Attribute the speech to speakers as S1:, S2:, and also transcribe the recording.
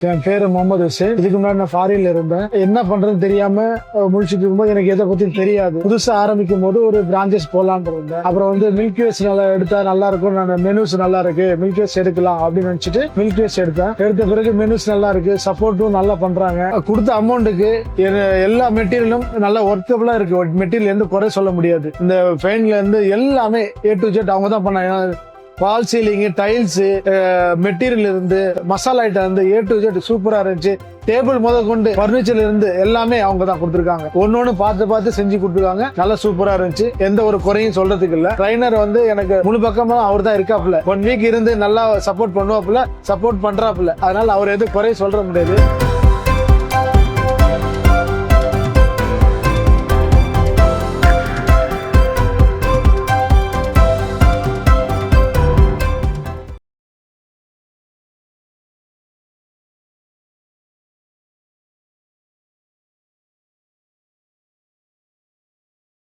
S1: என் பேரு முகமது ஹுசேன். இதுக்கு முன்னாடி நான் ஃபாரின்ல இருந்தேன். என்ன பண்றதுன்னு தெரியாம முடிச்சுட்டு இருக்கும்போது எனக்கு எதை பத்தி தெரியாது. புதுசா ஆரம்பிக்கும் போது ஒரு பிரான்ச்சஸ் போலான்னு இருந்தேன். அப்புறம் மில்க் வேஸ் நல்லா எடுத்தா நல்லா இருக்கும், நான் மெனுஸ் நல்லா இருக்கு, மில்க் வேஸ் எடுக்கலாம் அப்படின்னு நினைச்சிட்டு மில்க் வேஸ் எடுத்தேன். எடுத்த பிறகு மெனுஸ் நல்லா இருக்கு, சப்போர்ட்டும் நல்லா பண்றாங்க. கொடுத்த அமௌண்ட்டுக்கு எல்லா மெட்டீரியலும் நல்லா ஒர்க்கபிளா இருக்கு. மெட்டீரியல் எந்த குறை சொல்ல முடியாது. இந்த ஃபைன்ல இருந்து எல்லாமே A to Z அவங்க தான் பண்ணாங்க. வால் சீலிங், டைல்ஸ், மெட்டீரியல் இருந்து மசாலா ஐட்டம் இருந்து A to Z சூப்பரா இருந்துச்சு. டேபிள் முத கொண்டு பர்னிச்சர்ல இருந்து எல்லாமே அவங்க தான் கொடுத்துருக்காங்க. ஒன்னொன்னு பார்த்து செஞ்சு கொடுத்துருக்காங்க. நல்லா சூப்பரா இருந்துச்சு. எந்த ஒரு குறையும் சொல்றதுக்கு இல்ல. ட்ரைனர் எனக்கு முழு பக்கமா அவர் தான் இருக்காப்புல. 1 வீக் இருந்து நல்லா சப்போர்ட் பண்ணுவாப்புல, சப்போர்ட் பண்றாப்புல. அதனால அவர் எது குறையும் சொல்ற முடியாது.